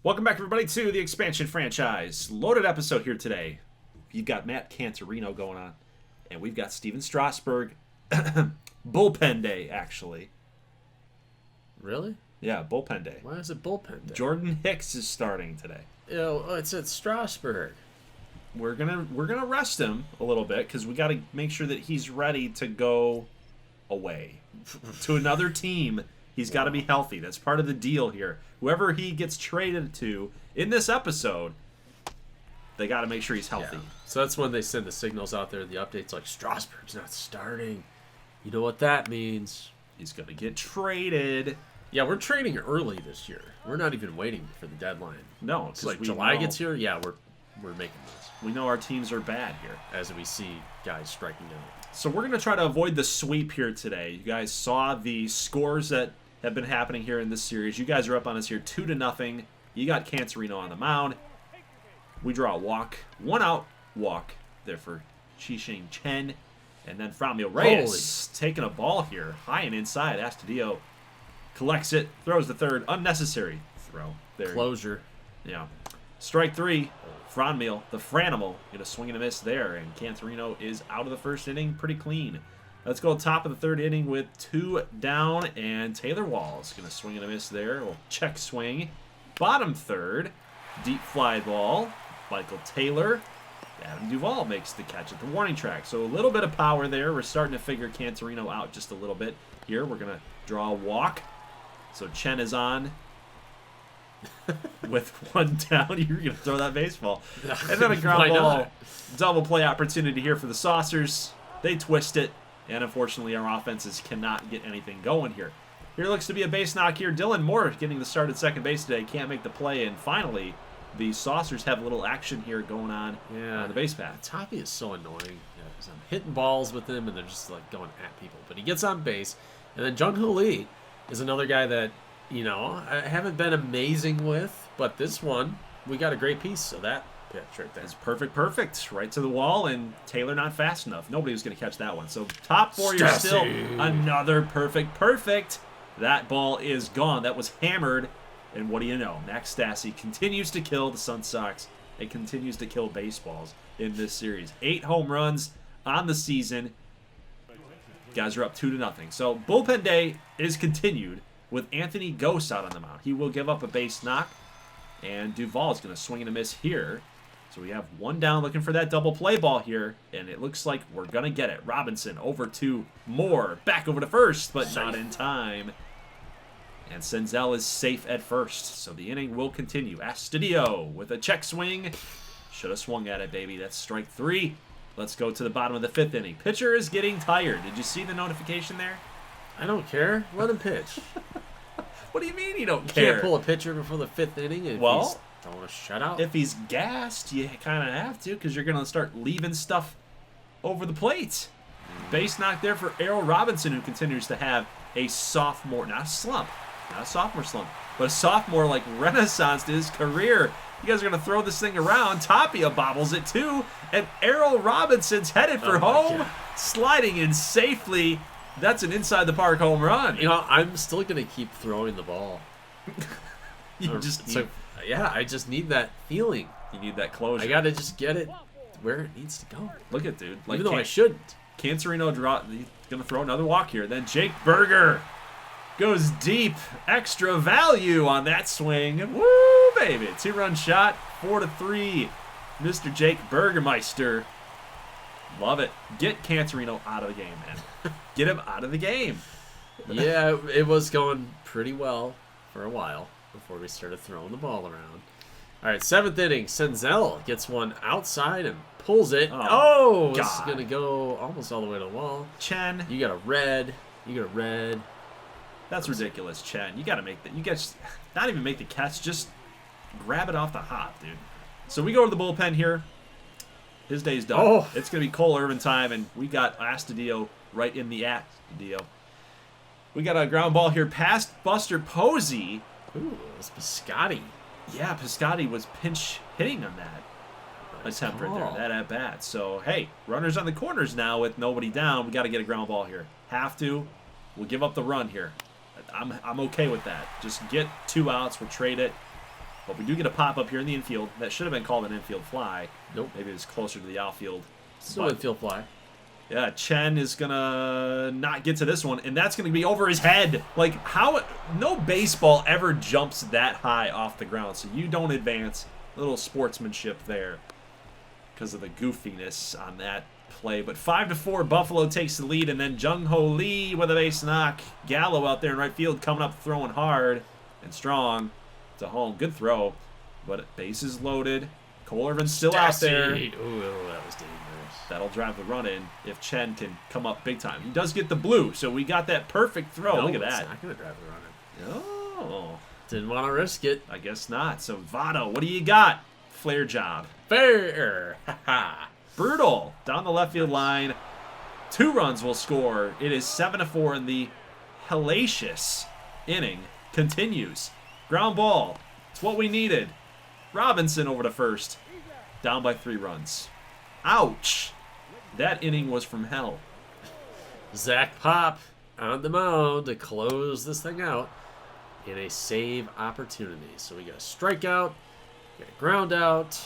Welcome back, everybody, to the Expansion Franchise. Loaded episode here today. You've got Matt Cantorino going on, and we've got Steven Strasburg. Bullpen day, actually. Really? Yeah, bullpen day. Why is it bullpen day? Jordan Hicks is starting today. It's at Strasburg. We're gonna rest him a little bit because we got to make sure that he's ready to go away to another team. He's got to be healthy. That's part of the deal here. Whoever he gets traded to in this episode, they got to make sure he's healthy. Yeah. So that's when they send the signals out there, the updates like, Strasburg's not starting. You know what that means. He's going to get traded. Yeah, we're trading early this year. We're not even waiting for the deadline. No, it's like July gets here. Yeah, we're making this. We know our teams are bad here. As we see guys striking out. So we're going to try to avoid the sweep here today. You guys saw the scores that have been happening here in this series. You guys are up on us here 2-0. You got Cantorino on the mound. We draw a walk. 1 out walk there for Chi-Shing Chen. And then Franmil Reyes taking a ball here. High and inside. Astudillo collects it. Throws the third. Unnecessary throw. There. Closure. Yeah. Strike 3. Franmil, the Franimal, get a swing and a miss there. And Cantorino is out of the first inning pretty clean. Let's go top of the third inning with 2 down, and Taylor Wall's going to swing and a miss there. A little check swing. Bottom third, deep fly ball. Michael Taylor. Adam Duvall makes the catch at the warning track. So a little bit of power there. We're starting to figure Cantorino out just a little bit here. We're going to draw a walk. So Chen is on. With 1 down, you're going to throw that baseball. And then a ground ball double play opportunity here for the Saucers. They twist it. And unfortunately, our offenses cannot get anything going here. Here looks to be a base knock here. Dylan Moore getting the start at second base today. Can't make the play. And finally, the Saucers have a little action here going on the base path. Toppy is so annoying. Yeah, I'm hitting balls with him, and they're just like going at people. But he gets on base. And then Jung Hoo Lee is another guy that, you know, I haven't been amazing with. But this one, we got a great piece. So that pitch right there. That's perfect. Right to the wall, and Taylor not fast enough. Nobody was going to catch that one. So top 4, you're still another perfect. That ball is gone. That was hammered. And what do you know? Max Stassi continues to kill the Sun Sox. It continues to kill baseballs in this series. 8 home runs on the season. Guys are up 2-0. So bullpen day is continued with Anthony Gose out on the mound. He will give up a base knock. And Duvall is going to swing and a miss here. So we have 1 down looking for that double play ball here. And it looks like we're going to get it. Robinson over to Moore. Back over to first, but not in time. And Senzel is safe at first. So the inning will continue. Astudillo with a check swing. Should have swung at it, baby. That's strike 3. Let's go to the bottom of the 5th inning. Pitcher is getting tired. Did you see the notification there? I don't care. Let him pitch. What do you mean you don't care? You can't pull a pitcher before the 5th inning if he's throwing a shutout. If he's gassed, you kind of have to because you're going to start leaving stuff over the plate. Base knock there for Errol Robinson, who continues to have a sophomore, not a slump, not a sophomore slump, but a sophomore like renaissance to his career. You guys are going to throw this thing around. Tapia bobbles it too, and Errol Robinson's headed for home, sliding in safely. That's an inside the park home run. You know, I'm still going to keep throwing the ball. I just need that feeling. You need that closure. I got to just get it where it needs to go. Look at dude. Like, even though I shouldn't. Cantorino he's going to throw another walk here. Then Jake Berger goes deep. Extra value on that swing. Woo, baby. 2-run shot. 4-3. Mr. Jake Burgermeister. Love it. Get Cantorino out of the game, man. Get him out of the game. Yeah, it was going pretty well for a while before we started throwing the ball around. All right, 7th inning. Senzel gets one outside and pulls it. This is going to go almost all the way to the wall. Chen. You got a red. That's ridiculous, Chen. You got to make that. You guys not even make the catch. Just grab it off the hop, dude. So we go to the bullpen here. His day's done. It's going to be Cole Irvin time, and we got Astudillo right in the Astudillo. We got a ground ball here past Buster Posey. Ooh, it's Piscotty. Yeah, Piscotty was pinch hitting on that attempt right there, that at bat. So, hey, runners on the corners now with nobody down. We got to get a ground ball here. Have to. We'll give up the run here. I'm okay with that. Just get 2 outs. We'll trade it. But we do get a pop-up here in the infield. That should have been called an infield fly. Nope. Maybe it's closer to the outfield. Still infield fly. Yeah, Chen is going to not get to this one, and that's going to be over his head. Like, how... No baseball ever jumps that high off the ground, so you don't advance. A little sportsmanship there because of the goofiness on that play. But 5-4, Buffalo takes the lead, and then Jung-Ho Lee with a base knock. Gallo out there in right field coming up, throwing hard and strong to home. Good throw, but bases loaded. Cole Irvin's still out there. Ooh, that was dangerous. That'll drive the run in if Chen can come up big time. He does get the blue, so we got that perfect throw. No, look at that. It's not going to drive the run in. Oh. Didn't want to risk it. I guess not. So, Votto, what do you got? Flare job. Fair. Brutal. Down the left field line. 2 runs will score. It is 7-4, and the hellacious inning continues. Ground ball. It's what we needed. Robinson over to first. Down by 3 runs. Ouch. That inning was from hell. Zach Pop on the mound to close this thing out in a save opportunity. So we got a strikeout, we got a ground out.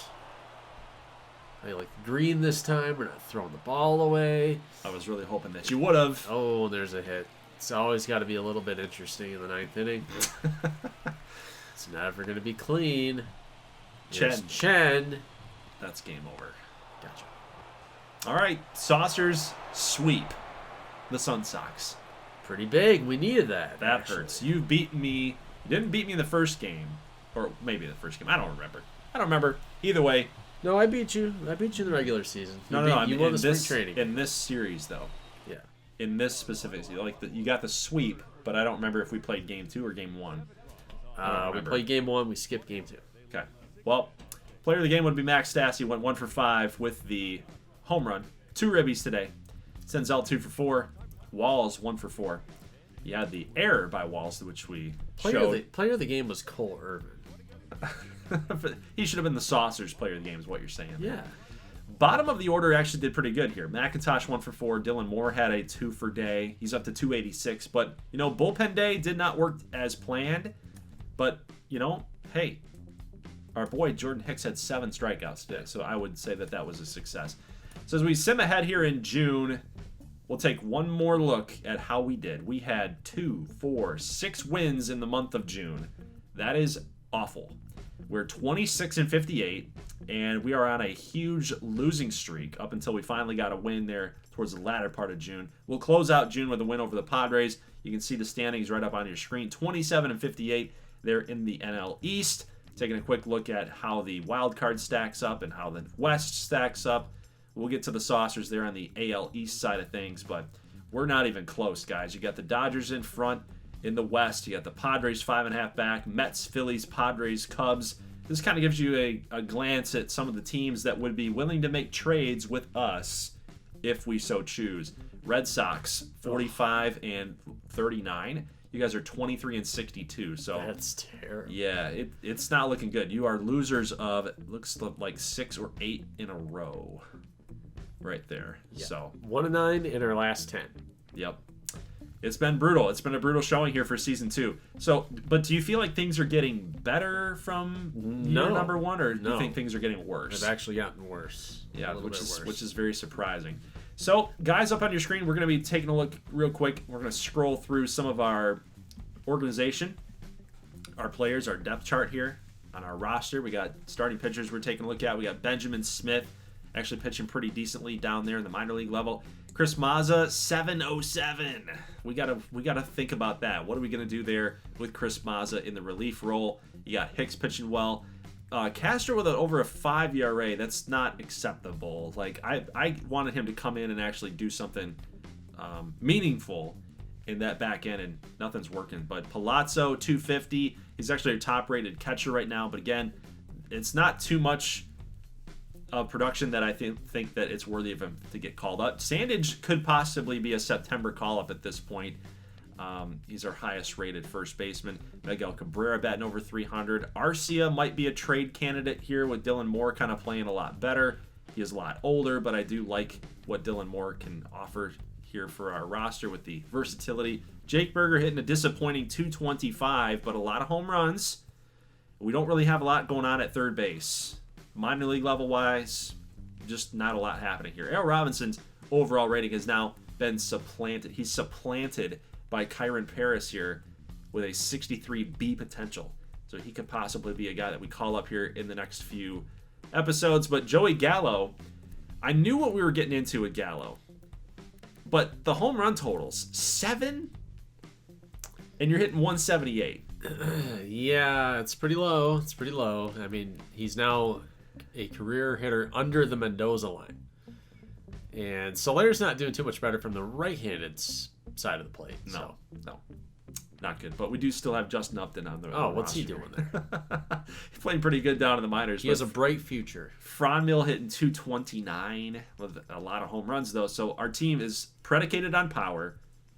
I like green this time. We're not throwing the ball away. I was really hoping that you would have. Oh, there's a hit. It's always got to be a little bit interesting in the 9th inning. It's never going to be clean. Chen. That's game over. Gotcha. All right, Saucers sweep the Sun Sox. Pretty big. We needed that. That actually. hurts. You've beaten me. You didn't beat me in the first game. Or maybe the first game. I don't remember. Either way. No, I beat you. I beat you in the regular season. No. I mean, you won the this, spring training. in this series, though. Yeah. In this specific series. You got the sweep, but I don't remember if we played game 2 or game 1. We played game 1. We skipped game 2. Okay. Well, player of the game would be Max Stassi. Went 1 for 5 with the home run. 2 ribbies today. Senzel 2 for 4. Walls 1 for 4. You had the error by Walls, which we showed. Player of the game was Cole Irvin. He should have been the Saucers player of the game, is what you're saying. Yeah. Bottom of the order actually did pretty good here. McIntosh 1 for 4. Dylan Moore had a 2 for day. He's up to 286. But, bullpen day did not work as planned. But, hey, our boy Jordan Hicks had 7 strikeouts today. So I would say that was a success. So as we sim ahead here in June, we'll take one more look at how we did. We had 2, 4, 6 wins in the month of June. That is awful. We're 26-58, and we are on a huge losing streak up until we finally got a win there towards the latter part of June. We'll close out June with a win over the Padres. You can see the standings right up on your screen. 27-58. They're in the NL East. Taking a quick look at how the wild card stacks up and how the West stacks up. We'll get to the Saucers there on the AL East side of things, but we're not even close, guys. You got the Dodgers in front. In the West, you got the Padres 5.5 back, Mets, Phillies, Padres, Cubs. This kind of gives you a glance at some of the teams that would be willing to make trades with us if we so choose. Red Sox 45 and 39. You guys are 23 and 62. So that's terrible. Yeah, it's not looking good. You are losers of, it looks like 6 or 8 in a row, right there. Yeah. So 1-9 in our last 10. Yep. It's been brutal. It's been a brutal showing here for season 2. So, but do you feel like things are getting better from year number 1, or do you think things are getting worse? They've actually gotten worse. Yeah, which is very surprising. So, guys, up on your screen, we're going to be taking a look real quick. We're going to scroll through some of our organization, our players, our depth chart here on our roster. We got starting pitchers we're taking a look at. We got Benjamin Smith actually pitching pretty decently down there in the minor league level. Chris Mazza, 707. We gotta think about that. What are we gonna do there with Chris Mazza in the relief role? You got Hicks pitching well. Castro with over a 5 ERA. That's not acceptable. Like I wanted him to come in and actually do something meaningful in that back end, and nothing's working. But Palazzo, 250. He's actually our top-rated catcher right now. But again, it's not too much of production that I think that it's worthy of him to get called up. Sandage could possibly be a September call-up at this point. He's our highest-rated first baseman. Miguel Cabrera batting over 300. Arcia might be a trade candidate here with Dylan Moore kind of playing a lot better. He is a lot older, but I do like what Dylan Moore can offer here for our roster with the versatility. Jake Berger hitting a disappointing 225, but a lot of home runs. We don't really have a lot going on at third base. Minor league level wise, just not a lot happening here. Al Robinson's overall rating has now been supplanted. He's supplanted by Kyron Paris here with a 63B potential. So he could possibly be a guy that we call up here in the next few episodes. But Joey Gallo, I knew what we were getting into with Gallo. But the home run totals, 7, and you're hitting 178. Yeah, it's pretty low. It's pretty low. I mean, he's now a career hitter under the Mendoza line. And Solaire's not doing too much better from the right-handed side of the plate. No, not good. But we do still have Justin Upton on the what's he doing there? He's playing pretty good down in the minors. He has a bright future. Franmil hitting 229 with a lot of home runs, though. So our team is predicated on power,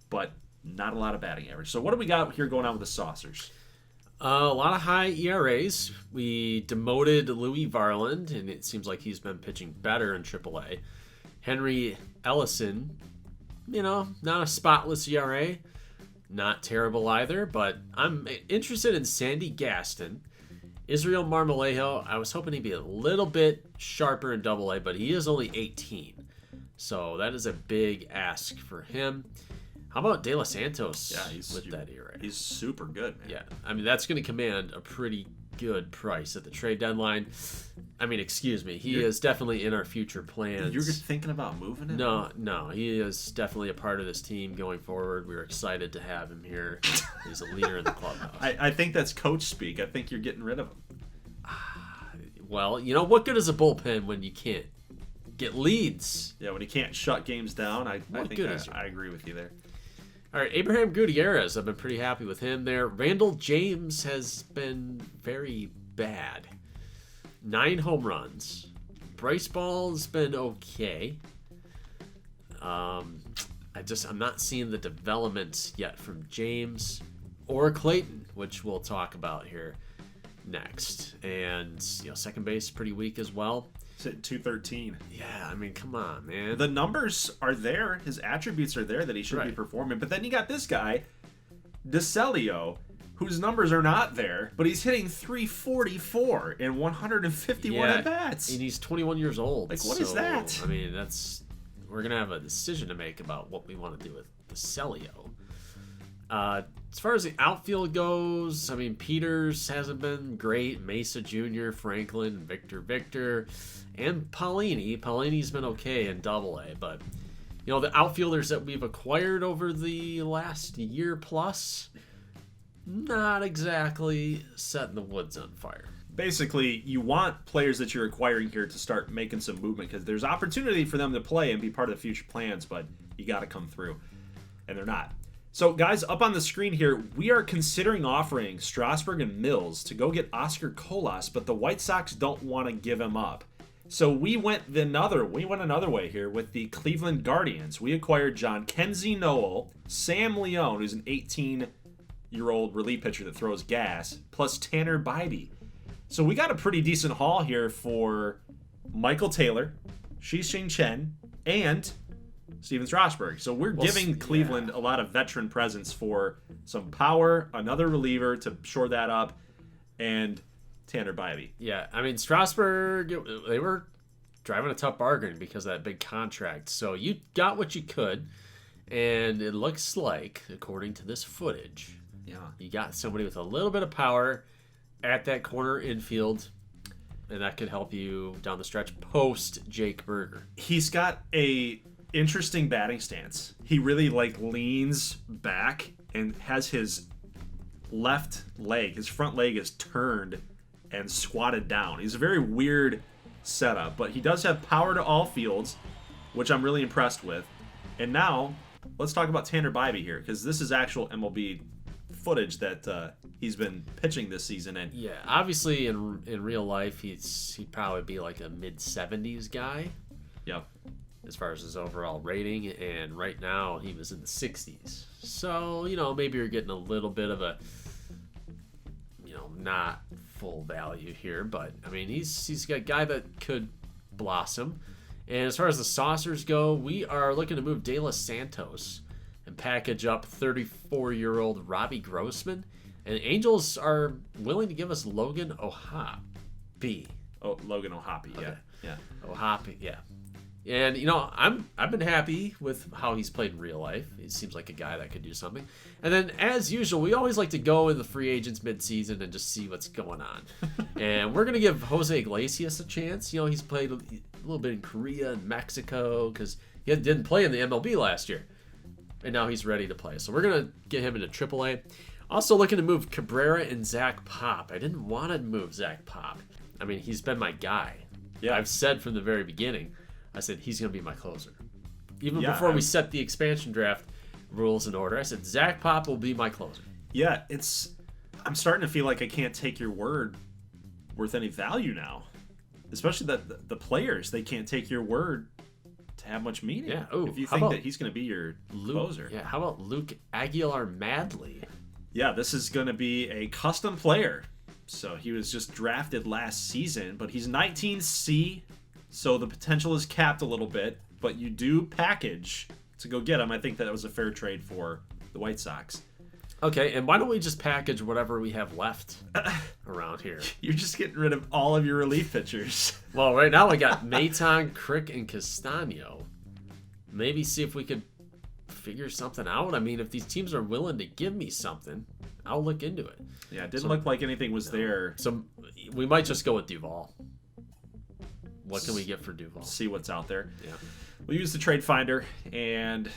but not a lot of batting average. So what do we got here going on with the Saucers? A lot of high ERAs. We demoted Louis Varland, and it seems like he's been pitching better in AAA. Henry Ellison, not a spotless ERA. Not terrible either, but I'm interested in Sandy Gaston. Israel Marmolejo, I was hoping he'd be a little bit sharper in AA, but he is only 18. So that is a big ask for him. How about De Los Santos with that ERA? He's super good, man. Yeah, I mean, that's going to command a pretty good price at the trade deadline. I mean, excuse me, he is definitely in our future plans. You're just thinking about moving him? No, he is definitely a part of this team going forward. We're excited to have him here. He's a leader in the clubhouse. I think that's coach speak. I think you're getting rid of him. Well, what good is a bullpen when you can't get leads? Yeah, when you can't shut games down, I agree with you there. All right, Abraham Gutierrez, I've been pretty happy with him there. Randall James has been very bad. 9 home runs. Bryce Ball's been okay. I'm not seeing the development yet from James or Clayton, which we'll talk about here next. And second base pretty weak as well. It's at 213. Yeah, I mean, come on, man. The numbers are there. His attributes are there that he should be performing. But then you got this guy, DeCelio, whose numbers are not there, but he's hitting 344 in 151 at-bats. And he's 21 years old. Like, what is that? I mean, we're going to have a decision to make about what we want to do with DeCelio. As far as the outfield goes, I mean, Peters hasn't been great. Mesa Jr., Franklin, Victor, and Paulini. Paulini's been okay in AA, but the outfielders that we've acquired over the last year plus, not exactly setting the woods on fire. Basically, you want players that you're acquiring here to start making some movement because there's opportunity for them to play and be part of the future plans, but you got to come through, and they're not. So, guys, up on the screen here, we are considering offering Strasburg and Mills to go get Oscar Colas, but the White Sox don't want to give him up. So we went another way here with the Cleveland Guardians. We acquired John Kenzie Noel, Sam Leone, who's an 18-year-old relief pitcher that throws gas, plus Tanner Bybee. So we got a pretty decent haul here for Michael Taylor, Shi-Ching Chen, and Steven Strasburg. So we're giving Cleveland a lot of veteran presence for some power, another reliever to shore that up, and Tanner Bybee. Yeah, I mean, Strasburg, they were driving a tough bargain because of that big contract. So you got what you could, and it looks like, according to this footage, you got somebody with a little bit of power at that corner infield, and that could help you down the stretch post Jake Berger. He's got a interesting batting stance. He really leans back and has his left leg, his front leg is turned and squatted down. He's a very weird setup, but he does have power to all fields, which I'm really impressed with. And now let's talk about Tanner Bybee here, because this is actual MLB footage that he's been pitching this season. And yeah, obviously in real life he'd probably be like a mid-70s guy. Yep. As far as his overall rating, and right now he was in the 60s. So, maybe you're getting a little bit of a, not full value here, but I mean, he's got a guy that could blossom. And as far as the Saucers go, we are looking to move De Los Santos and package up 34-year-old Robbie Grossman And the Angels are willing to give us Logan O'Hoppe. Oh, Logan O'Hoppe, yeah. Okay. Yeah. O'Hoppe, yeah. And I've been happy with how he's played in real life. He seems like a guy that could do something. And then, as usual, we always like to go in the free agents mid-season and just see what's going on. And we're gonna give Jose Iglesias a chance. He's played a little bit in Korea and Mexico because he didn't play in the MLB last year, and now he's ready to play. So we're gonna get him into AAA. Also looking to move Cabrera and Zach Pop. I didn't want to move Zach Pop. I mean, he's been my guy. Yeah, I've said from the very beginning. I said, he's going to be my closer. Even before we set the expansion draft rules in order, I said, Zach Pop will be my closer. Yeah, I'm starting to feel like I can't take your word worth any value now. Especially the players, they can't take your word to have much meaning. Yeah. Ooh, if you think that he's going to be your closer. Yeah, how about Luke Aguilar-Madley? Yeah, this is going to be a custom player. So he was just drafted last season, but he's 19C. So the potential is capped a little bit, but you do package to go get him. I think that was a fair trade for the White Sox. Okay, and why don't we just package whatever we have left around here? You're just getting rid of all of your relief pitchers. Well, right now I got Maton, Crick, and Castano. Maybe see if we could figure something out. I mean, if these teams are willing to give me something, I'll look into it. Yeah, it didn't look like anything was there. So we might just go with Duvall. What can we get for Duvall? See what's out there. Yeah. We'll use the trade finder, and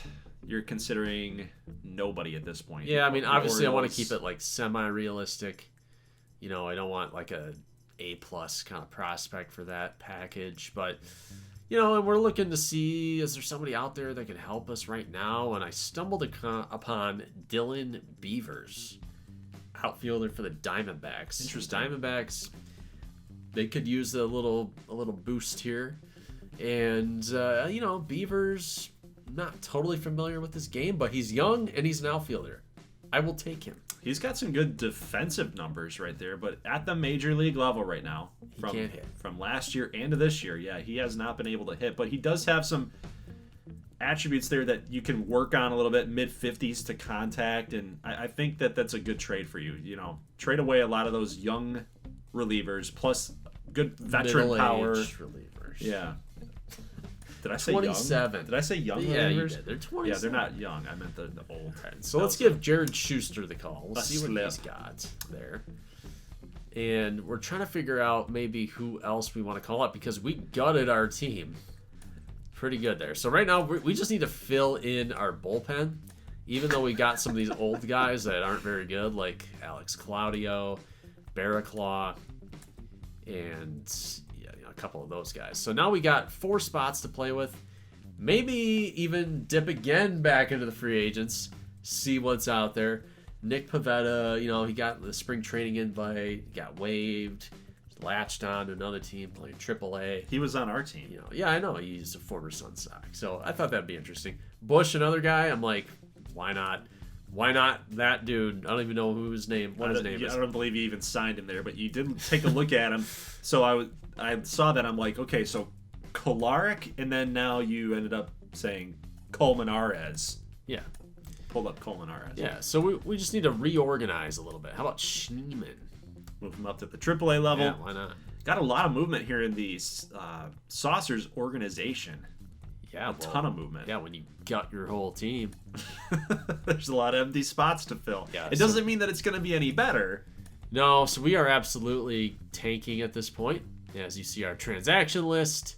you're considering nobody at this point. Yeah, I mean, obviously I want to keep it like semi-realistic. I don't want like a A-plus kind of prospect for that package. But, and we're looking to see, is there somebody out there that can help us right now? And I stumbled upon Dylan Beavers, outfielder for the Diamondbacks. Interesting. Diamondbacks, they could use a little boost here. And, Beavers, not totally familiar with this game, but he's young and he's an outfielder. I will take him. He's got some good defensive numbers right there, but at the major league level right now, he can't hit. From last year and to this year, yeah, he has not been able to hit, but he does have some attributes there that you can work on a little bit, mid-50s to contact, and I think that that's a good trade for you. Trade away a lot of those young relievers, plus good veteran power. Relievers. Yeah. Did I say 27. young? Did I say young relievers? Yeah, you did. They're 27. Yeah, they're not young. I meant the old. Right, so let's give Jared Schuster the call. We'll see what he's got there. And we're trying to figure out maybe who else we want to call up because we gutted our team pretty good there. So right now we just need to fill in our bullpen, even though we got some of these old guys that aren't very good, like Alex Claudio, Barraclaw, and a couple of those guys. So now we got 4 spots to play with. Maybe even dip again back into the free agents, see what's out there. Nick Pivetta, he got the spring training invite, got waived, latched on to another team playing AAA. He was on our team. Yeah, I know. He's a former Sun Sox. So I thought that'd be interesting. Bush, another guy, I'm like, why not? Why not that dude? I don't even know what his name is. I don't believe you even signed him there, but you did take a look at him. So I saw that. I'm like, okay, so Kolarek, and then now you ended up saying Colmenares. Yeah. Pulled up Colmenares. Yeah, so we just need to reorganize a little bit. How about Schneemann? Move him up to the AAA level. Yeah, why not? Got a lot of movement here in the Saucers organization. Yeah, a ton of movement. Yeah, when you gut your whole team. There's a lot of empty spots to fill. Yeah, it doesn't mean that it's going to be any better. No, so we are absolutely tanking at this point. As you see our transaction list,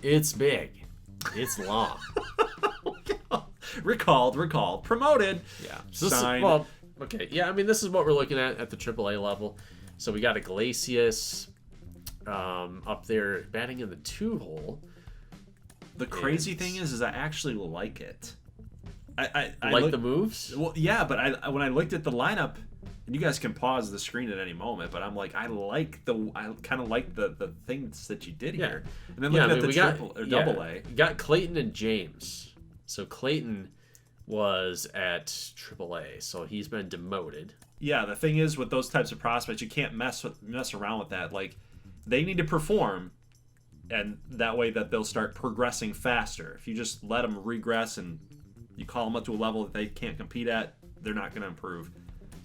it's big. It's long. Recalled, promoted. Yeah. So signed. Okay. Yeah, I mean, this is what we're looking at the AAA level. So we got Iglesias up there batting in the 2-hole. The crazy thing is I actually like it. I like the moves? Well, yeah, but when I looked at the lineup, and you guys can pause the screen at any moment, but I'm like, I kind of like the things that you did here. And then looking at the double A. You got Clayton and James. So Clayton was at AAA, so he's been demoted. Yeah, the thing is with those types of prospects, you can't mess around with that. Like, they need to perform, and that way that they'll start progressing faster. If you just let them regress and you call them up to a level that they can't compete at, they're not going to improve.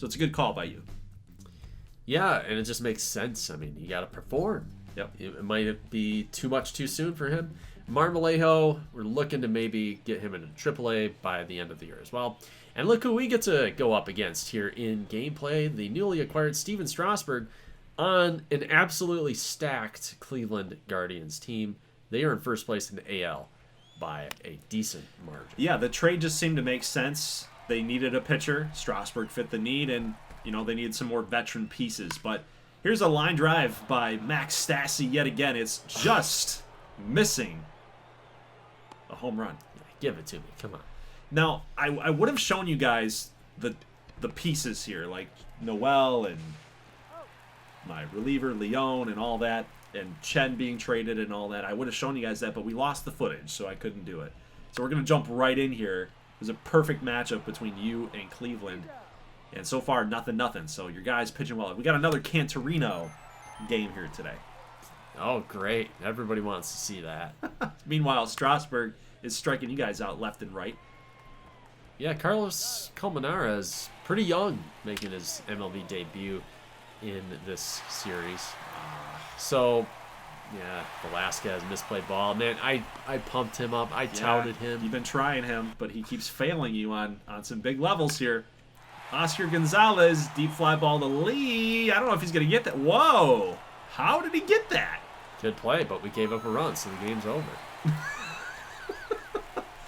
So it's a good call by you. Yeah, and it just makes sense. I mean, you got to perform. Yep. It might be too much too soon for him. Marmolejo, we're looking to maybe get him into AAA by the end of the year as well. And look who we get to go up against here in gameplay. The newly acquired Steven Strasburg on an absolutely stacked Cleveland Guardians team. They are in first place in the AL by a decent margin. Yeah, the trade just seemed to make sense. They needed a pitcher. Strasburg fit the need, and, you know, they needed some more veteran pieces. But here's a line drive by Max Stassi yet again. It's just missing a home run. Yeah, give it to me. Come on. Now, I would have shown you guys the pieces here, like Noel and my reliever, Leon, and all that, and Chen being traded and all that. I would have shown you guys that, but we lost the footage, so I couldn't do it. So we're going to jump right in here. It was a perfect matchup between you and Cleveland. And so far, nothing. So your guys pitching well. We got another Cantorino game here today. Oh, great. Everybody wants to see that. Meanwhile, Strasburg is striking you guys out left and right. Yeah, Carlos Colmenares, pretty young, making his MLB debut in this series. So, yeah, Velasquez misplayed ball. Man, I pumped him up. I touted him. You've been trying him, but he keeps failing you on some big levels here. Oscar Gonzalez, deep fly ball to Lee. I don't know if he's going to get that. Whoa! How did he get that? Good play, but we gave up a run, so the game's over.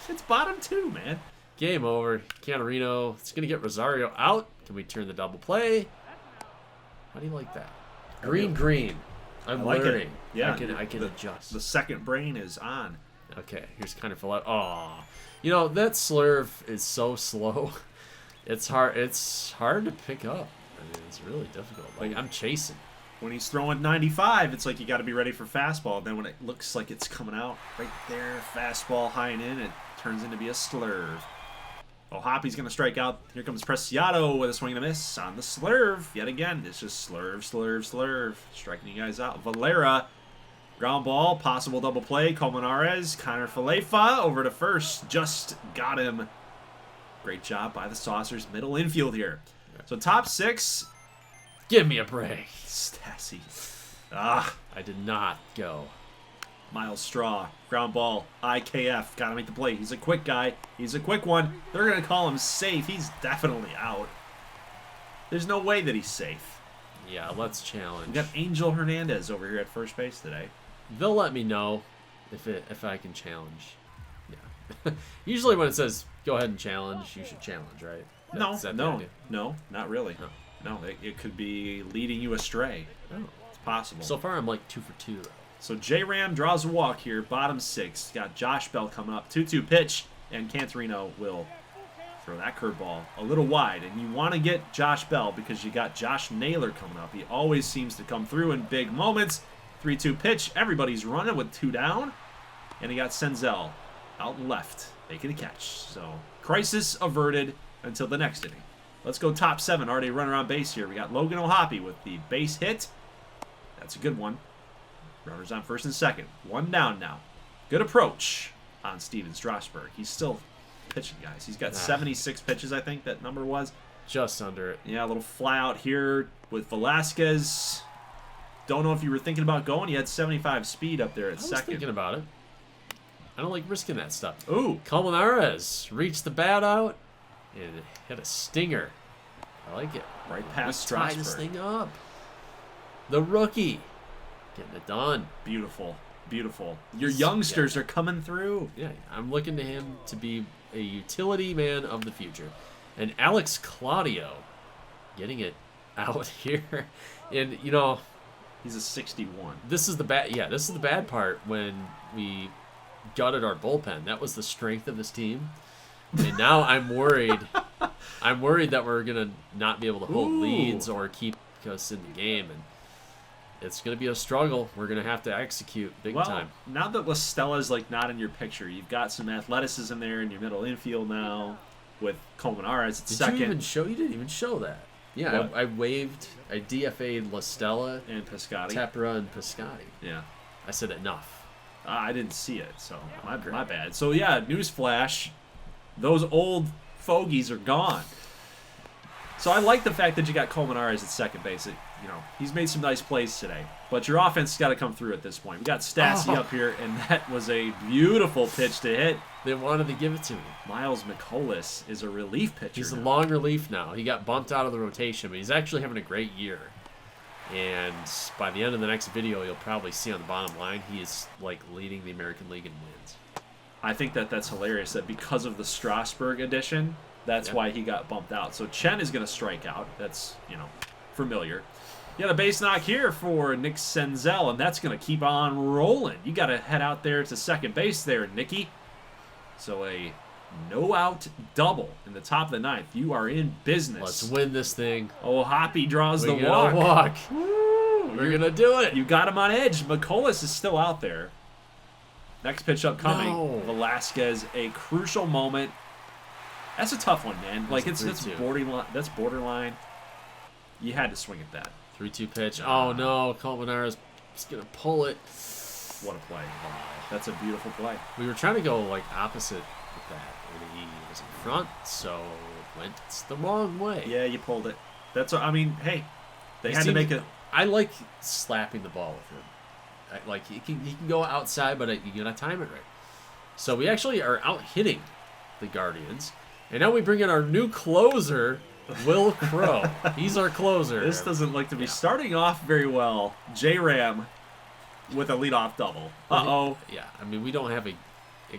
It's bottom two, man. Game over. Cantorino. It's going to get Rosario out. Can we turn the double play? How do you like that? Green. I'm like learning. it. Yeah, I can adjust. The second brain is on. Okay, here's kind of full out. Oh, you know that slurve is so slow. It's hard to pick up. I mean, it's really difficult. Like I'm chasing. When he's throwing 95, it's like you got to be ready for fastball. Then when it looks like it's coming out right there, fastball high and in, it turns into be a slurve. Oh, Hoppy's going to strike out. Here comes Preciado with a swing and a miss on the slurve. Yet again, it's just slurve. Striking you guys out. Valera, ground ball, possible double play. Colmenares, Connor Falefa over to first. Just got him. Great job by the Saucers. Middle infield here. So top six. Give me a break. Stassi. I did not go. Miles Straw, ground ball, IKF, gotta make the play. He's a quick guy. He's a quick one. They're gonna call him safe. He's definitely out. There's no way that he's safe. Yeah, let's challenge. We got Angel Hernandez over here at first base today. They'll let me know if I can challenge. Yeah. Usually when it says go ahead and challenge, you should challenge, right? No, not really. Oh. No, it could be leading you astray. Oh. It's possible. So far I'm like 2 for 2 though. So J-Ram draws a walk here, bottom six. Got Josh Bell coming up, 2-2 pitch, and Cantorino will throw that curveball a little wide. And you want to get Josh Bell because you got Josh Naylor coming up. He always seems to come through in big moments. 3-2 pitch, everybody's running with 2 down. And he got Senzel out left, making a catch. So crisis averted until the next inning. Let's go top 7, already running on base here. We got Logan O'Hoppe with the base hit. That's a good one. Runners on first and second. 1 down now. Good approach on Steven Strasburg. He's still pitching, guys. He's got 76 pitches, I think that number was. Just under it. Yeah, a little fly out here with Velasquez. Don't know if you were thinking about going. You had 75 speed up there at second. I was thinking about it. I don't like risking that stuff. Ooh. Colmenares reached the bat out and hit a stinger. I like it. Right past Tie Strasburg. this thing up. The rookie. Getting it done. Beautiful. Your youngsters are coming through. Yeah, I'm looking to him to be a utility man of the future. And Alex Claudio getting it out here. And, you know, he's a 61. This is the bad part when we gutted our bullpen. That was the strength of this team. And now I'm worried. I'm worried that we're going to not be able to hold leads or keep us in the game. And it's going to be a struggle. We're going to have to execute big time. Now that La Stella's like not in your picture, you've got some athleticism there in your middle infield now with Colmenares at second. You didn't even show that. Yeah, I DFA'd La Stella and Piscotti. Tapera and Piscotti. Yeah. I said enough. I didn't see it, so my bad. So yeah, newsflash, those old fogies are gone. So I like the fact that you got Colmenares at second base. He's made some nice plays today. But your offense has got to come through at this point. We got Stassi up here, and that was a beautiful pitch to hit. They wanted to give it to me. Miles McCollum is a relief pitcher. He's a long relief now. He got bumped out of the rotation, but he's actually having a great year. And by the end of the next video, you'll probably see on the bottom line, he is like leading the American League in wins. I think that's hilarious that because of the Strasburg edition, that's why he got bumped out. So Chen is going to strike out. That's, familiar. You got a base knock here for Nick Senzel, and that's going to keep on rolling. You got to head out there to second base there, Nicky. So a no-out double in the top of the ninth. You are in business. Let's win this thing. Oh, Hoppy draws the walk. walk. We're going to do it. You got him on edge. McCollum is still out there. Next pitch upcoming. No. Velasquez, a crucial moment. That's a tough one, man. That's borderline. That's borderline. You had to swing at that. 3-2 pitch. Oh no, Colmenares is gonna pull it. What a play! Wow. That's a beautiful play. We were trying to go like opposite with that, and he was in front, so it went the wrong way. Yeah, you pulled it. Hey, they had to make it. I like slapping the ball with him. Like he can go outside, but you gotta time it right. So we actually are out hitting the Guardians, and now we bring in our new closer, Will Crow. He's our closer. This doesn't look to be starting off very well. J-Ram with a leadoff double. Uh-oh. Yeah, we don't have a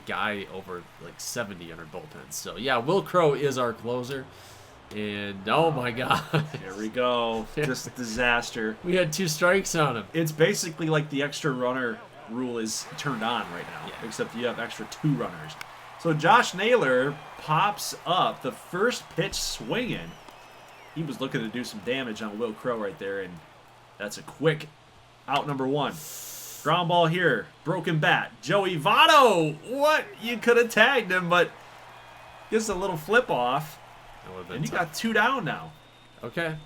guy over like 70 on our bullpen. So yeah, Will Crow is our closer. And oh my God. Here we go. Just disaster. We had 2 strikes on him. It's basically like the extra runner rule is turned on right now, except you have extra 2 runners. So Josh Naylor pops up the first pitch swinging. He was looking to do some damage on Will Crow right there, and that's a quick out number 1. Ground ball here. Broken bat. Joey Votto. What? You could have tagged him, but gets a little flip off. And you got 2 down now. Okay.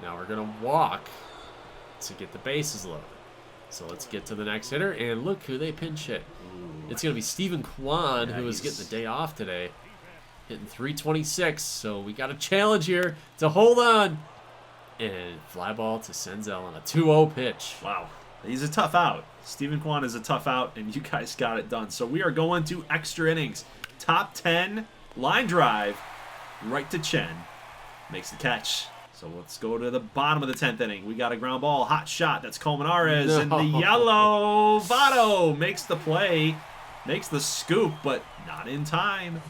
Now we're going to walk to get the bases loaded. So let's get to the next hitter, and look who they pinch hit. It's going to be Stephen Kwan, who is getting the day off today, hitting 326. So we got a challenge here to hold on. And fly ball to Senzel on a 2-0 pitch. Wow. He's a tough out. Stephen Kwan is a tough out, and you guys got it done. So we are going to extra innings. Top 10, line drive, right to Chen. Makes the catch. So let's go to the bottom of the 10th inning. We got a ground ball, hot shot. That's Colmenares in the yellow. Votto makes the play, makes the scoop, but not in time.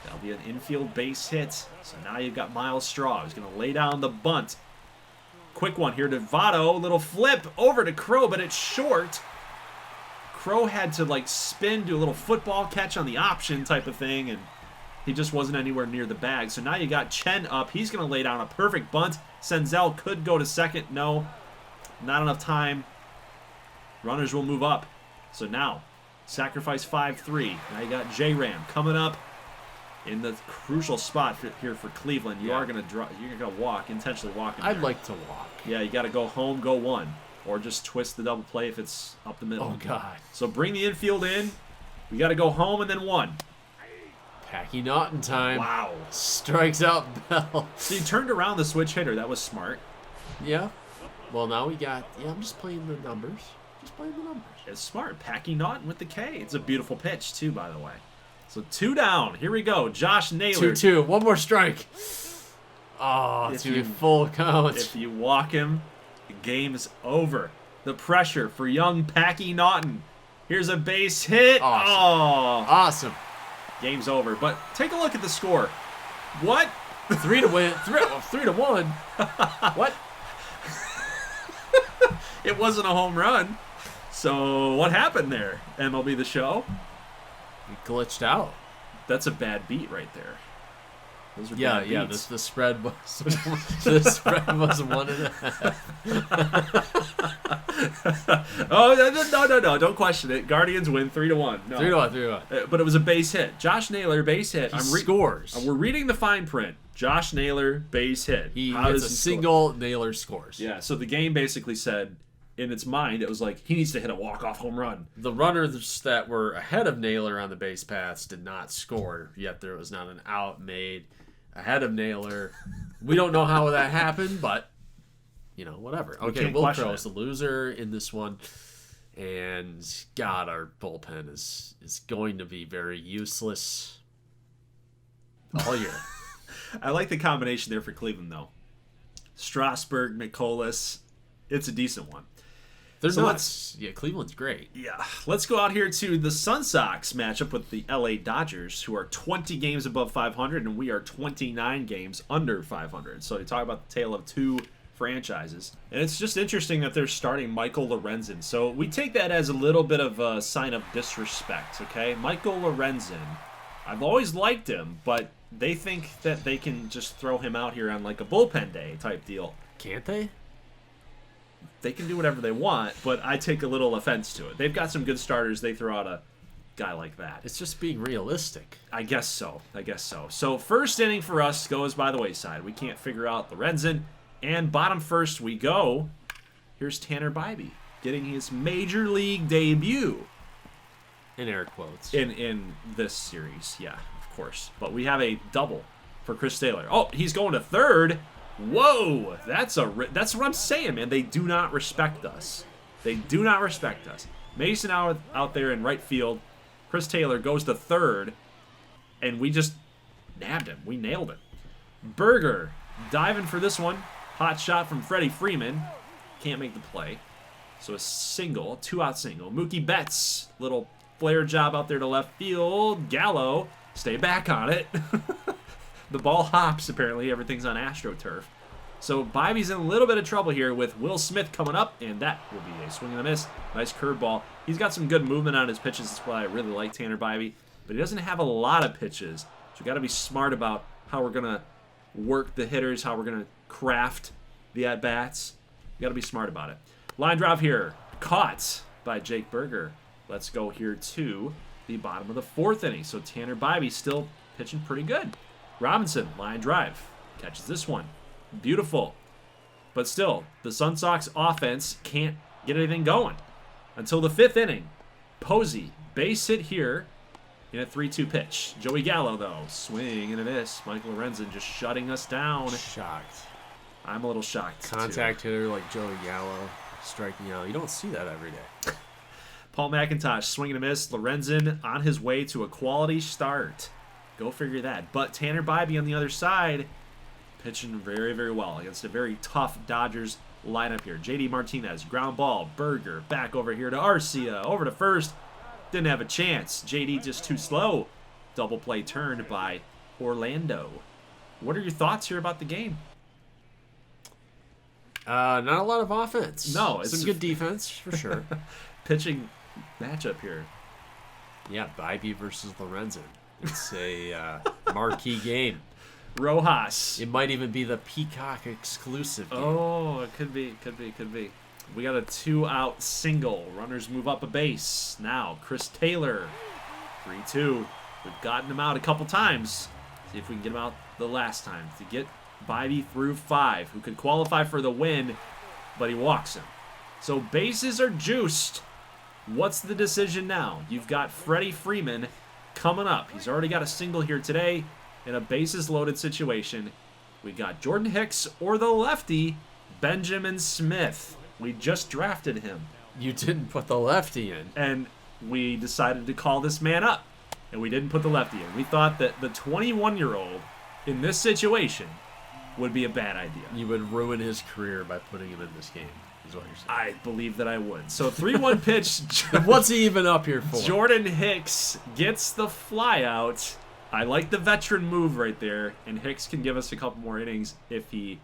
That'll be an infield base hit. So now you've got Miles Straw. He's going to lay down the bunt. Quick one here to Votto. Little flip over to Crow, but it's short. Crow had to spin, do a little football catch on the option type of thing, and he just wasn't anywhere near the bag. So now you got Chen up. He's going to lay down a perfect bunt. Senzel could go to second. No, not enough time. Runners will move up. So now, sacrifice 5-3. Now you got J-Ram coming up in the crucial spot here for Cleveland. You are going to you're going to walk, intentionally walking. I'd like to walk. Yeah, you got to go home, go 1. Or just twist the double play if it's up the middle. Oh, God. So bring the infield in. We got to go home and then 1. Packy Naughton time. Wow. Strikes out Bell. So you turned around the switch hitter. That was smart. Yeah. Well, now we got... Yeah, I'm just playing the numbers. It's smart. Packy Naughton with the K. It's a beautiful pitch, too, by the way. So 2 down. Here we go. Josh Naylor. 2-2. 1 more strike. Oh, it's going to be full count. If you walk him, the game's over. The pressure for young Packy Naughton. Here's a base hit. Awesome. Oh. Awesome. Game's over. But take a look at the score. What? 3 to win. 3 to 1. What? It wasn't a home run. So what happened there, MLB The Show? He glitched out. That's a bad beat right there. Those are yeah, bad yeah. beats. The spread was 1.5. Oh no! Don't question it. Guardians win 3-1. No. 3-1. But it was a base hit. Josh Naylor base hit. He scores. We're reading the fine print. Josh Naylor base hit. He hits a single. Naylor scores. Yeah. So the game basically said, in its mind, it was like he needs to hit a walk-off home run. The runners that were ahead of Naylor on the base paths did not score. Yet there was not an out made. ahead of Naylor. We don't know how that happened, but, whatever. Okay, Will Crow's the loser in this one. And, God, our bullpen is going to be very useless all year. I like the combination there for Cleveland, though. Strasburg, McCollus. It's a decent one. They're nuts. Yeah, Cleveland's great. Yeah. Let's go out here to the Sun Sox matchup with the LA Dodgers, who are 20 games above 500, and we are 29 games under 500. So you talk about the tale of two franchises. And it's just interesting that they're starting Michael Lorenzen. So we take that as a little bit of a sign of disrespect, okay? Michael Lorenzen, I've always liked him, but they think that they can just throw him out here on like a bullpen day type deal. Can't they? They can do whatever they want, but I take a little offense to it. They've got some good starters. They throw out a guy like that. It's just being realistic. I guess so. So first inning for us goes by the wayside. We can't figure out Lorenzen. And bottom first we go. Here's Tanner Bybee getting his major league debut. In air quotes. In this series, yeah, of course. But we have a double for Chris Taylor. Oh, he's going to third. Whoa, that's what I'm saying, man. They do not respect us. Mason out there in right field. Chris Taylor goes to third, and we just nabbed him. We nailed it. Berger diving for this one. Hot shot from Freddie Freeman. Can't make the play. So a single, 2-out single. Mookie Betts, little flare job out there to left field. Gallo, stay back on it. The ball hops, apparently. Everything's on AstroTurf. So Bybee's in a little bit of trouble here with Will Smith coming up, and that will be a swing and a miss. Nice curveball. He's got some good movement on his pitches. That's why I really like Tanner Bybee. But he doesn't have a lot of pitches. So we got to be smart about how we're going to work the hitters, how we're going to craft the at-bats. We got to be smart about it. Line drive here. Caught by Jake Berger. Let's go here to the bottom of the fourth inning. So Tanner Bybee still pitching pretty good. Robinson, line drive, catches this one. Beautiful. But still, the Sun Sox offense can't get anything going until the fifth inning. Posey, base hit here in a 3-2 pitch. Joey Gallo, though, swing and a miss. Michael Lorenzen just shutting us down. Shocked. I'm a little shocked, Contact hitter like Joey Gallo striking out. You don't see that every day. Paul McIntosh, swing and a miss. Lorenzen on his way to a quality start. Go figure that. But Tanner Bybee on the other side, pitching very, very well against a very tough Dodgers lineup here. JD Martinez, ground ball. Berger back over here to Arcia. Over to first. Didn't have a chance. JD just too slow. Double play turned by Orlando. What are your thoughts here about the game? Not a lot of offense. No. Some good defense, for sure. Pitching matchup here. Yeah, Bybee versus Lorenzen. It's a marquee game. Rojas. It might even be the Peacock exclusive game. Oh, it could be. We got a 2-out single. Runners move up a base. Now, Chris Taylor. 3-2. We've gotten him out a couple times. See if we can get him out the last time. To get Bybee through 5, who could qualify for the win, but he walks him. So bases are juiced. What's the decision now? You've got Freddie Freeman coming up. He's already got a single here today in a bases-loaded situation. We got Jordan Hicks or the lefty, Benjamin Smith. We just drafted him. You didn't put the lefty in. And we decided to call this man up, and we didn't put the lefty in. We thought that the 21-year-old in this situation would be a bad idea. You would ruin his career by putting him in this game, is what you're saying. I believe that I would. So 3-1 pitch. What's he even up here for? Jordan Hicks gets the flyout. I like the veteran move right there, and Hicks can give us a couple more innings if he's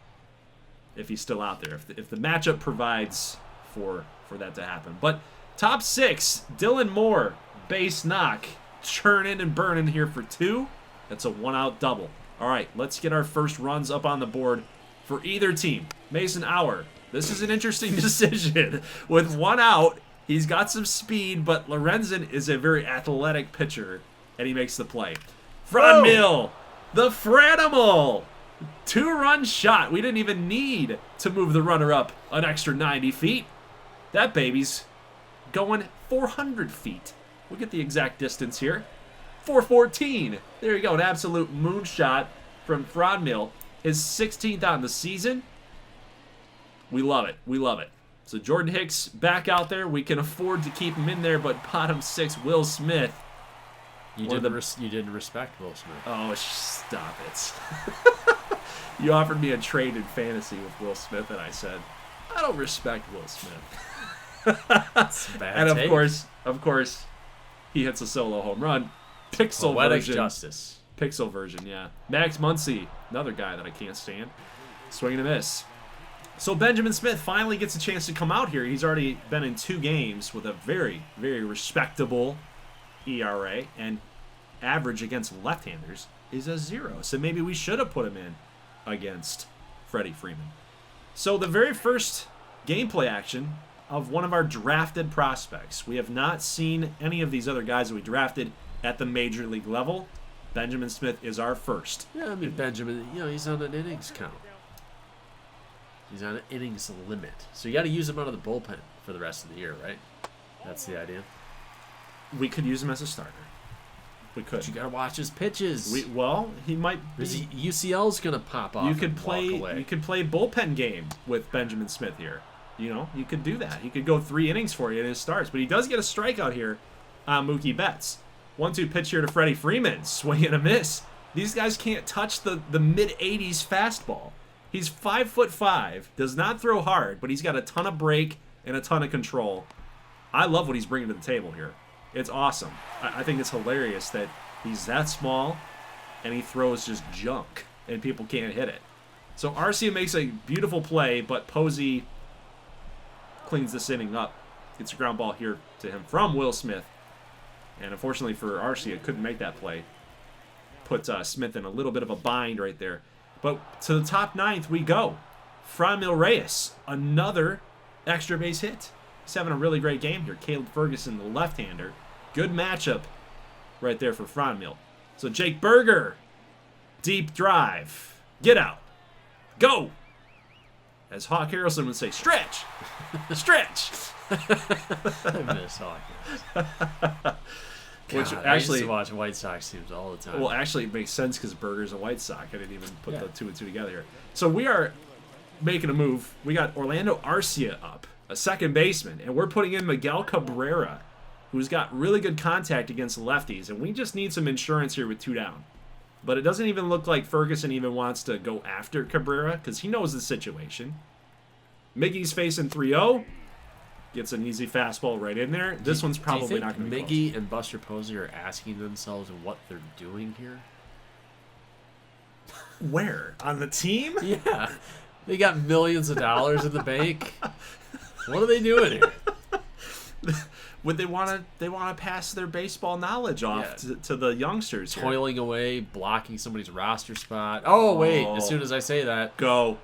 still out there. If the matchup provides for that to happen. But top 6, Dylan Moore, base knock, churning and burning here for 2. That's a 1-out double. All right, let's get our first runs up on the board for either team. Mason Auer. This is an interesting decision. With 1 out, he's got some speed, but Lorenzen is a very athletic pitcher, and he makes the play. Franmil, the Franimal. 2-run shot. We didn't even need to move the runner up an extra 90 feet. That baby's going 400 feet. We'll get the exact distance here. 414. There you go, an absolute moonshot from Franmil. His 16th on the season. We love it. We love it. So Jordan Hicks back out there. We can afford to keep him in there, but bottom 6, Will Smith. You didn't respect Will Smith. Oh, stop it. You offered me a trade in fantasy with Will Smith, and I said, I don't respect Will Smith. That's a bad And take. of course, he hits a solo home run. Pixel Poetic version. justice. Pixel version, yeah. Max Muncy, another guy that I can't stand. Swing and a miss. So Benjamin Smith finally gets a chance to come out here. He's already been in 2 games with a very, very respectable ERA, and average against left-handers is a 0. So maybe we should have put him in against Freddie Freeman. So the very first gameplay action of one of our drafted prospects. We have not seen any of these other guys that we drafted at the major league level. Benjamin Smith is our first. Yeah, I mean, Benjamin, he's on an innings count. He's on an innings limit. So you got to use him out of the bullpen for the rest of the year, right? That's the idea. We could use him as a starter. We could. But you got to watch his pitches. He might be. His UCL's going to pop off. You could walk away. You could play bullpen game with Benjamin Smith here. You could do that. He could go 3 innings for you in his starts, but he does get a strikeout here on Mookie Betts. 1-2 pitch here to Freddie Freeman. Swing and a miss. These guys can't touch the mid-80s fastball. He's 5'5", does not throw hard, but he's got a ton of break and a ton of control. I love what he's bringing to the table here. It's awesome. I think it's hilarious that he's that small and he throws just junk and people can't hit it. So Arcia makes a beautiful play, but Posey cleans this inning up. Gets a ground ball here to him from Will Smith. And unfortunately for Arcia, couldn't make that play. Put Smith in a little bit of a bind right there. But to the top 9th we go. Franmil Reyes, another extra base hit. He's having a really great game here. Caleb Ferguson, the left-hander. Good matchup right there for Franmil. So Jake Berger, deep drive. Get out. Go. As Hawk Harrelson would say, stretch. Stretch. I miss Hawk Harrelson. Which God, actually, I used to watch White Sox teams all the time. well, actually, it makes sense because Berger's a White Sox. I didn't even put the 2 and 2 together here. So we are making a move. We got Orlando Arcia up, a second baseman, and we're putting in Miguel Cabrera, who's got really good contact against lefties, and we just need some insurance here with 2 down. But it doesn't even look like Ferguson even wants to go after Cabrera because he knows the situation. Miggy's facing 3-0. Gets an easy fastball right in there. This one's probably not going to be Miggy close. and Buster Posey are asking themselves what they're doing here? Where? On the team? Yeah. They got millions of dollars in the bank. What are they doing here? Would they want to pass their baseball knowledge off to the youngsters here? Toiling away, blocking somebody's roster spot. Oh, wait. As soon as I say that. Go.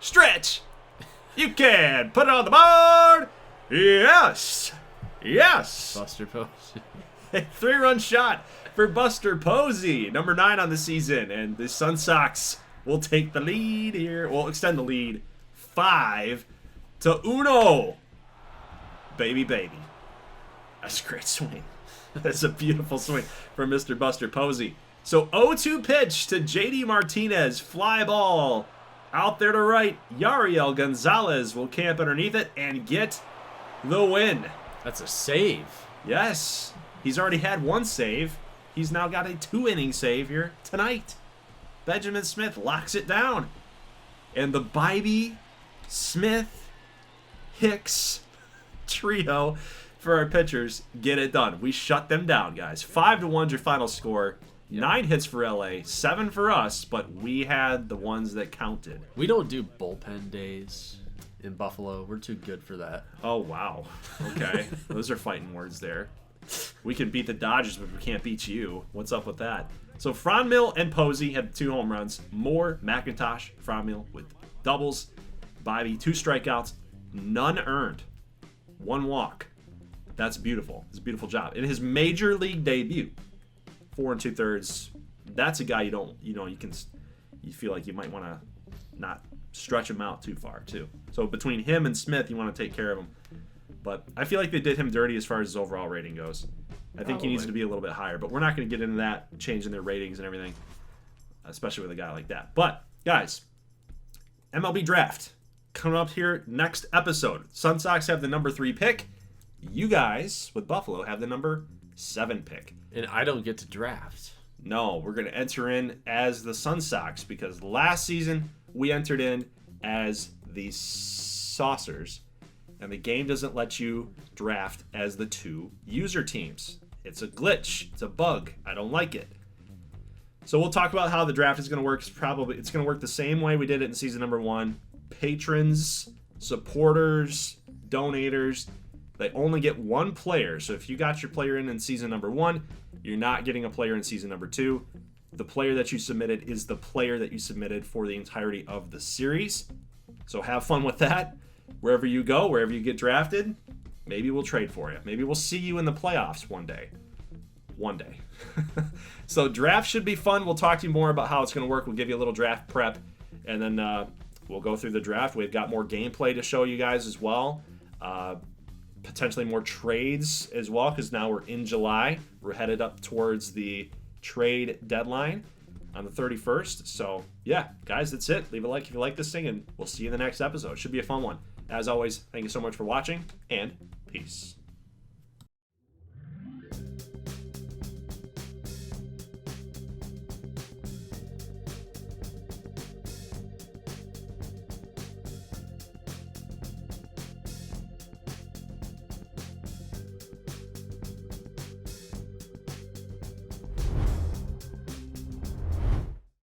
Stretch. You can put it on the board. Yes. Buster Posey. A 3-run shot for Buster Posey, number 9 on the season, and the Sun Sox will take the lead here. We'll extend the lead 5-1. Baby. That's a great swing. That's a beautiful swing from Mr. Buster Posey. So 0-2 pitch to JD Martinez, fly ball. Out there to right, Yariel Gonzalez will camp underneath it and get the win. That's a save. Yes, he's already had 1 save. He's now got a 2-inning save here tonight. Benjamin Smith locks it down. And the Bybee, Smith, Hicks trio for our pitchers get it done. We shut them down, guys. 5-1's your final score. 9 hits for LA, 7 for us, but we had the ones that counted. We don't do bullpen days in Buffalo. We're too good for that. Oh, wow. Okay. Those are fighting words there. We can beat the Dodgers, but we can't beat you. What's up with that? So Franmil and Posey had 2 home runs. Moore, McIntosh, Franmil with doubles. Bybee, 2 strikeouts, none earned. 1 walk. That's beautiful. It's a beautiful job. In his major league debut, 4 2/3. That's a guy you feel like you might want to not stretch him out too far too. So between him and Smith, you want to take care of him. But I feel like they did him dirty as far as his overall rating goes. I think he needs to be a little bit higher, but we're not going to get into that, changing their ratings and everything. especially with a guy like that. But, guys, MLB Draft coming up here next episode. Sun Sox have the number 3 pick. You guys, with Buffalo, have the number 7 pick. And I don't get to draft. No, we're going to enter in as the Sun Sox because last season we entered in as the Saucers, and the game doesn't let you draft as the 2 user teams. It's a glitch. It's a bug. I don't like it. So we'll talk about how the draft is going to work. It's going to work the same way we did it in season number 1. Patrons, supporters, donators, they only get 1 player. So if you got your player in season number 1, you're not getting a player in season number 2. The player that you submitted is the player that you submitted for the entirety of the series. So have fun with that. Wherever you go, wherever you get drafted, maybe we'll trade for you. Maybe we'll see you in the playoffs one day. One day. So draft should be fun. We'll talk to you more about how it's going to work. We'll give you a little draft prep, and then we'll go through the draft. We've got more gameplay to show you guys as well. Potentially more trades as well, because now we're in July. We're headed up towards the trade deadline on the 31st. So, yeah, guys, that's it. Leave a like if you like this thing, and we'll see you in the next episode. Should be a fun one. As always, thank you so much for watching, and peace.